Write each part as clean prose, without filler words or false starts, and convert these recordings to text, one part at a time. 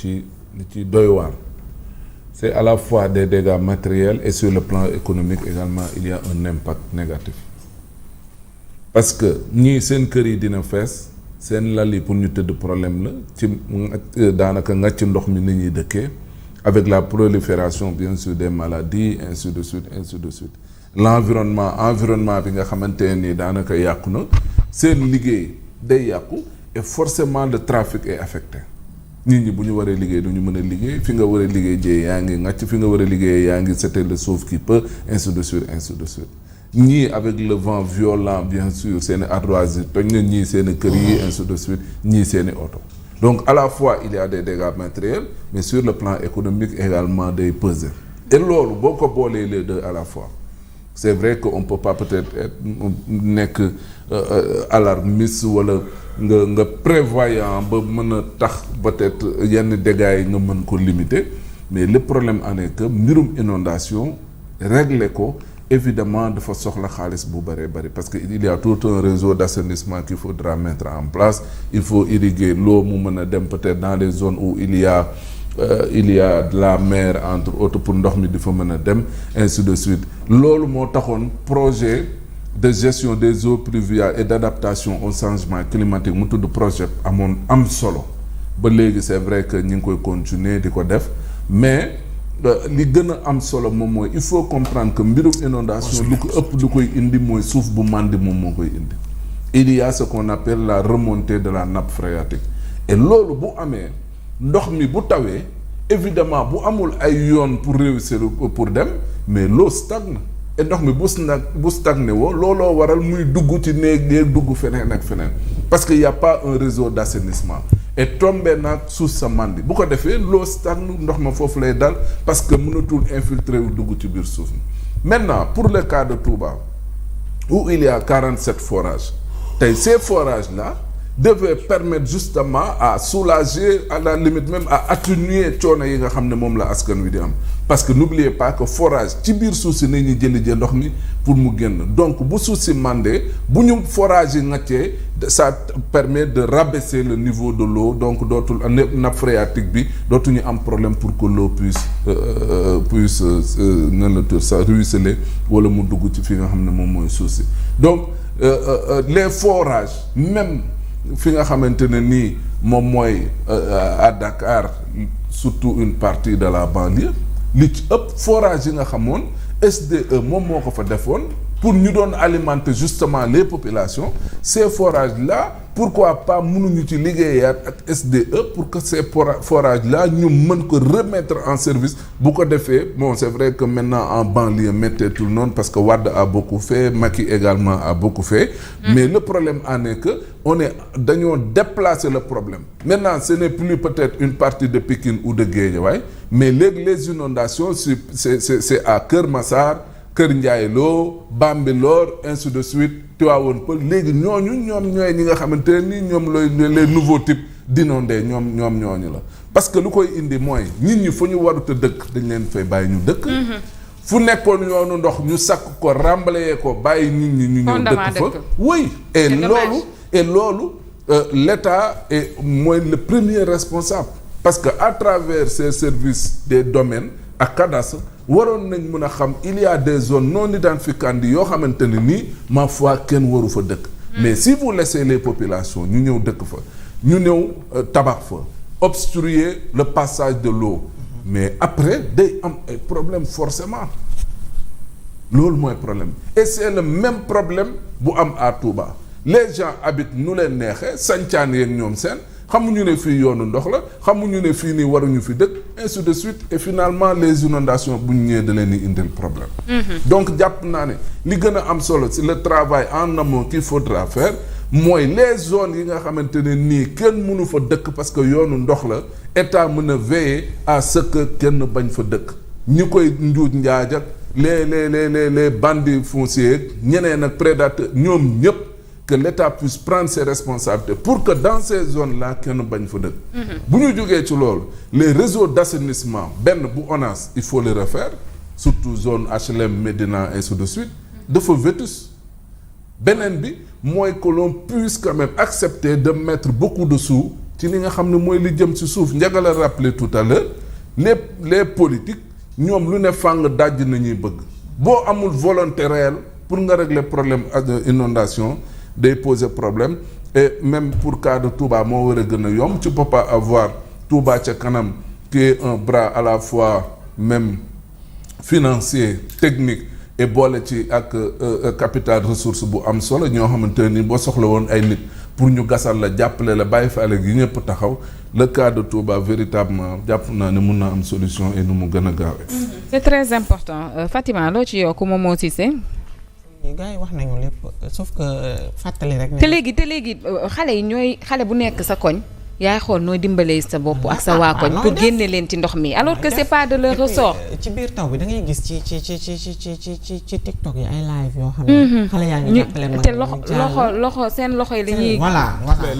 li ci doy waar c'est à la fois des dégâts matériels et sur le plan économique également il y a un impact négatif parce que ñii seen kër yi dina fees seen lal yi pour ñu tëdd problème la ci daanaka ngàcc ndox mi ni ñuy dëkkee avec la prolifération bien sûr des maladies ainsi de suite environnement bi nga xamante ne nii daanaka yàqu na seen liggéey day yàqu et forcément le trafic est affecté nit ñi bu ñu waree liggéey du ñu mën a liggéey fi nga war a liggéey jee yaa ngi ngàcc fi nga war a liggéey yaa ngi c'était le sauve qui peut ainsi de suite ñii avec le vent violent bien sûr seeni ardoises yi toj na ñii seeni kër yi ainsi de suite ñii seeni oto donc à la fois il y a des dégâts matériels mais sur le plan économique également day peser et loolu boo ko boolee les deux à la fois c'est vrai que on peut pas peut-être nekk alarmiste wala nga prévoyant ba mën a tax peut-être yenn dégâts yi nga mën ko limiter mais le problème en est que mbirum inondation régler ko évidemment dafa soxla xaalis bu bëree bëri parce que il y a tout un réseau d'assainissement qu'il faudra mettre en place il faut irriguer l'eau mu mën a dem peut-être dans les zones où il y a de la mer entre autres pour ndox mi di fa mën a dem ainsi de suite loolu moo taxoon projet de gestion des eaux pluviales et d'adaptation au changement climatique mu tudd projet am solo ba léegi c'est vrai que ñu ngi koy continuer di ko def mais li gën a am solo moom mooy il faut comprendre que mbirum inondation lu ko ëpp lu koy indi mooy suuf bu màndi moom moo koy indi il y a ce qu'on appelle la remontée de la nappe phréatique et loolu bu amee ndox mi bu tawee évidemment bu amul ay yoon pour réussir pour dem mais l'eau stagne et ndox mi bu stagné woo looloo waral muy dugg ci néeg dugg feneen ak feneen parce que y a pas un réseau d'assainissement et tombé naag suuf sa mandi bu ko defee l'eau stagne ndox ma foofu lay dal parce que mënatul infiltrer wu dugg ci biir suuf mi maintenant pour le cas de Touba où il y a 47 forages tey ces forages là devait permettre justement à soulager à la limite même à atténuer coono yi nga xam ne moom la askan wi di am parce que n'oubliez pas que forage ci biir suuf si nañuy jëli jee ndox mi pour mu génn donc bu suuf si mandee bu ñu forage yi ngaccee ça permet de rabaisser le niveau de l'eau donc dootul nappe phréatique bi dootuñu am problème pour que l'eau puisse nan la tur ça ruisseler wala mu dugg ci fi nga xam ne moom mooy suuf si donc les forages même fi nga xamante ne nii moom mooy à Dakar surtout une partie de la banlieue li ci ëpp forage yi nga xamoon SDE moom moo ko fa defoon pour ñu doon alimenter justement les populations ces forages là pourquoi pas mënuñu ci liggéeyaat ak SDE pour que ces forages là ñu mën ko remettre en service bu ko defee bon c'est vrai que maintenant en banlieue metteetul noonu parce que Wade a beaucoup fait Macky également a beaucoup fait mais le problème en est que dañoo déplacer le problème maintenant ce n'est plus peut-être une partie de Pikine ou de Guédiawaye mais léegi les inondations c'est à Keur Massar Kër Ndiaye Lo Bambilor ainsi de suite Tivaouane Peulh léegi ñoom ñooy ñi nga xamante ne nii ñoom les nouveaux types d'inondés ñoom ñooñu la parce que lu koy indi mooy nit ñi fu ñu warut a dëkk dañ leen fay bàyyi ñu dëkk fu nekkoon yoonu ndox ñu sakk ko remblayer ko bàyyi nit ñi ñu ñëw dëkk fa oui et loolu l'État est mooy le premier responsable parce que à travers ces services des domaines ak cadastre waroon nañ mën a xam il y a des zones non identificantes yoo xamante ne nii ma foi kenn waru fa dëkk mais si vous laissez les populations ñu ñëw dëkk fa ñu ñëw tabax fa obstruer le passage de l'eau mais après day am ay problème forcément loolu mooy problème et c'est le même problème bu am à Touba les gens habitent nu leen neexee sancaan yeeg ñoom seen xamuñu ne fii yoonu ndox la xamuñu ne fii nii waruñu fi dëkk ainsi de suite et finalement les inondations bu ñu ñëwee da leen di indil problème donc jàpp naa ne li gën a am solo c'est le travail en amont qu'il faudra faire mooy les zones yi nga xamante ne nii kenn mënu fa dëkk parce que yoonu ndox la état mën a veiller à ce que kenn bañ fa dëkk ñi koy njuuj njaaj ak les bandits fonciers ñeneen ak prédateurs ñoom ñëpp que l'État puisse prendre ses responsabilités pour que dans ces zones-là kenn bañ fa dëkk bu ñu jógee ci loolu les réseaux d'assainissement benn bu ONAS il faut le refaire surtout zone HLM Médina ainsi de suite dafa vétus beneen bi mooy que l'on puisse quand même accepter de mettre beaucoup de sous ci li nga xam ne mooy li jëm ci suuf. Ndiaga la rappelé tout à l'heure les politiques ñoom lu ne fàng dajj nañuy bëgg boo amul volonté réelle pour nga régler problème ak inondation day poser problème. Et même pour cas de Touba moo war a gën a yomb tu peux pas avoir Touba ca kanam qui est un bras à la fois même financier technique et boole ci ak capital ressource bu am solo ñoo xamante ni boo soxla woon ay nit pour ñu gasal la jàppale la bàyyi fa yi ñëpp taxaw le cas de Touba véritablement jàpp naa ne mun na am solution et nu mu gën a gaawee. c'est très important Fatima loo ci yokk moom moo Cissé. gars yi wax nañu lépp sauf que fàttali rek. te léegi xale yi ñooy xale bu nekk sa koñ yaay xool nooy dimbalee sa bopp ak sa waa koñ pour génne leen ci ndox mi alors que c'est pas de leur ressort. ci biir taw bi da ngay gis ci TikTok yi ay live yoo xam ne. xale yaa ngi jàppale mag te loxo seen loxo yi dañuy. voilà mais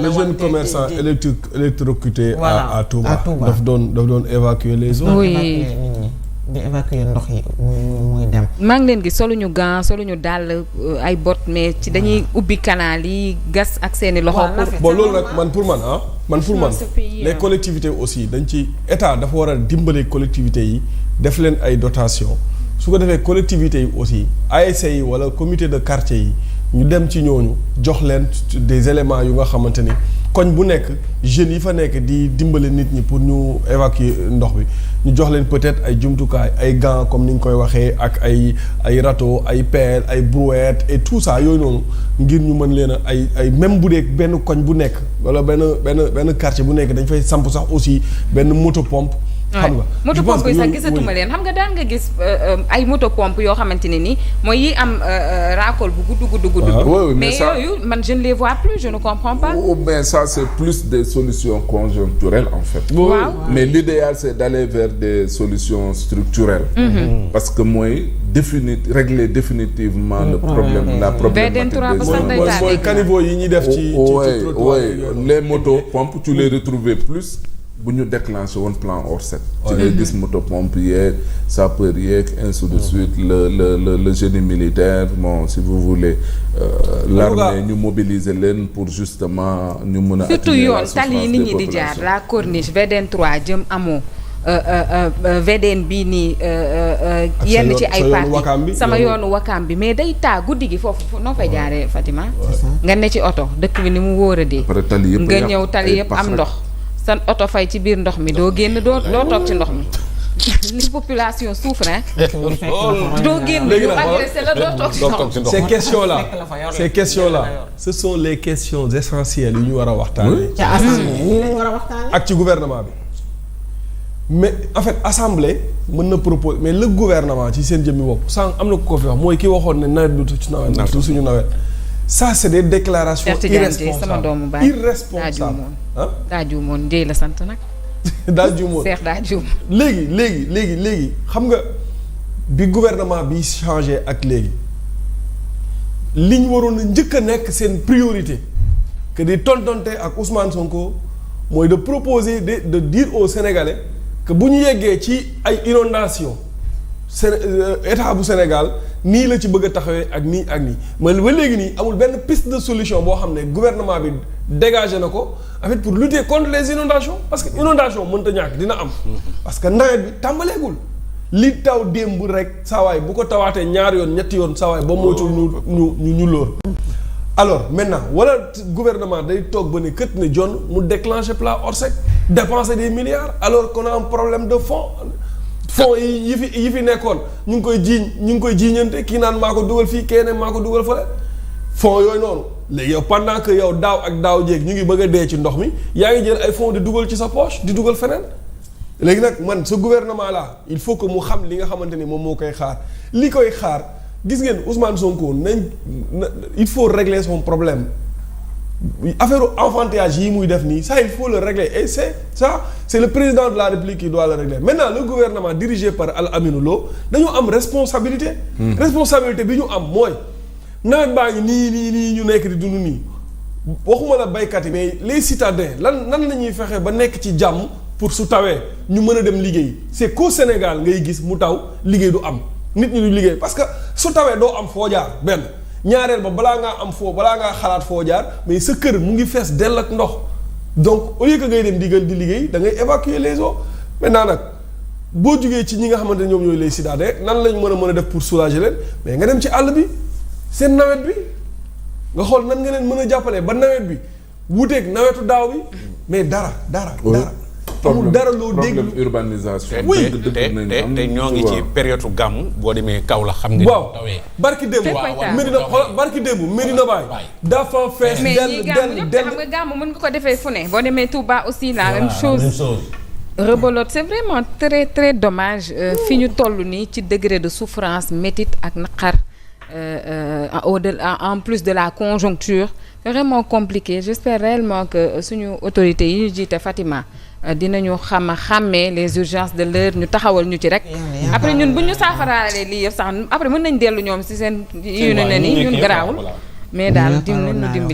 le jeune commerçant électrocuté à Touba daf doon évacuer les eaux. oui. di évacuer ndox yi muy dem. maa ngi leen gis soluñu gant soluñu dàll ay bot mais ci dañuy ubbi canal yi gas ak seeni loxo. bon loolu nag man pour man les collectivités aussi dañ ci état dafa war a dimbale collectivités yi def leen ay dotation su ko defee collectivités yi aussi ASC yi wala comité de quartier yi ñu dem ci ñooñu jox leen des éléments yu nga xamante ni koñ bu nekk jeunes yi fa nekk di dimbale nit ñi pour ñu évacuer ndox bi ñu jox leen peut-être ay jumtukaay ay gants comme ni ñu koy waxee ak ay râteau ay pelle ay brouette et tout ça yooyu noonu ngir ñu mën leen a ay même bu dee benn koñ bu nekk wala benn quartier bu nekk dañ fay samp sax aussi benn moto pompe. xam nga moto pompe yi sax gisatuma leen xam nga daan nga gis ay moto pompe yoo xamante ne ni mooy yi am raakool bu gudd. mais yooyu man je ne les vois plus je ne comprends pas. mais ça c'est plus des solutions conjoncturelles en fait. waaw mais l'idéal c'est d'aller vers des solutions structurelles. parce que mooy régler définitivement le problème la problématique des mooy caniveau yi ñuy def ci trottoir les motos pompes tu les retrouvais plus. bu ñu déclenché woon plan Orsec. ci ngay gis moto pompe yeeg sapeur yeeg ainsi de suite le génie militaire bon si vous voulez. l'armée ñu mobiliser leen pour justement ñu mën a. surtout yoon tali yi nit ñi di jaar la corniche VDN 3 jëm amoo. VDN bii nii yenn ci ay parti sama yoonu wakaam bi mais day taa guddi gi foofu noo fay jaaree Fatima. nga ne ci oto dëkk bi ni mu wóor a dee. nga ñëw tali yëpp am ndox. sa oto fay ci biir ndox mi doo génn doo toog ci ndox mi li population souffre doo génn ñu agressé la doo toog ci ndox mi. ces questions là ce sont les questions essentielles yu ñu war a waxtaanee. ci assemblée yi lañ war a waxtaanee. ak ci gouvernement bi mais en fait assemblée mën na proposer mais le gouvernement ci seen jëmmi bopp sànq am na ku ko fi wax mooy ki waxoon ne nawet du ci nawet du suñu nawet. ça c'est des déclarations irresponsables daa juumoon Ndiaye la sant nag. daa juumoon Seex daa juum. léegi xam nga bi gouvernement bi changé ak léegi li ñu waroon a njëkk a nekk seen priorité que di tontonte ak Ousmane Sonko mooy de proposer de dire aux Sénégalais que bu ñu yeggee ci ay inondations état bu Sénégal nii la ci bëgg a taxawee ak nii mais ba léegi nii amul benn piste de solution boo xam ne gouvernement bi dégagé na ko en fait pour lutter contre les inondations parce que inondation mënta ñàkk dina am. parce que nawet bi tàmbaleegul li taw démb rek saawaay bu ko tawaatee ñaari yoon ñetti yoon saawaay ba moytuwul ñu lóor. alors maintenant wala gouvernement day toog ba ne kët ne jon mu déclencher plan Orsec dépenser des milliards alors qu'on a un problème de fonds yi fi nekkoon ñu ngi koy jiiñante kii naan maa ko dugal fii keneen maa ko dugal fële fonds yooyu noonu léegi yow pendant que yow daaw ak daaw jéeg ñu ngi bëgg a dee ci ndox mi yaa ngi jël ay fonds di dugal ci sa poche di dugal feneen léegi nag man ce gouvernement là il faut que mu xam li nga xamante ni moom moo koy xaar li koy xaar gis ngeen Ousmane Sonko il faut régler son problème affaire enfantillage yi muy def nii ça il faut le régler et c'est le président de la République qui doit le régler maintenant le gouvernement dirigé par Al Aminou Lo dañoo am responsabilité responsabilité bi ñu am mooy nawet baa ngi nii ñu nekk di dund nii waxuma la baykat yi mais les citadins nan la ñuy fexe ba nekk ci jàmm pour su tawee ñu mën a dem liggéey c'est qu'au Sénégal ngay gis mu taw liggéey du am nit ñi du liggéey parce que su tawee doo am foo jaar benn ñaareel ba balaa ngaa xalaat foo jaar mais sa kër mu ngi fees dell ak ndox donc au lieu que ngay dem di liggéey da ngay évacuer les eaux maintenant nag boo jugee ci ñi nga xamante ne ñoom ñooy les citadins nan lañ mën a def pour soulager leen mais nga dem ci àll bi seen nawet bi nga xool nan nga leen mën a jàppalee ba nawet bi wuuteeg nawetu daaw bi mais dara. amul dara loo dégg problème urbanisation. te ñoo ngi ci période gàmmu boo demee Kaolack xam nga. waaw barki démb Medina Baye dafa fees del xam nga gàmmu mën nga ko defee fu ne boo demee Touba aussi la même chose. Rebelote c'est vraiment très très dommage fi ñu toll nii ci degré de souffrance métit ak naqar en plus de la conjoncture vraiment compliqué j'espère réellement que suñu autorités yi ñu jiite Fatima dinañu xàmmee les urgences de l'heure ñu taxawal ñu ci rek après ñun bu ñu saafaraale lii yëpp sax après mën nañ dellu ñoom ci seen yu ne nii ñun garaawul mais daal dim nañu dimbali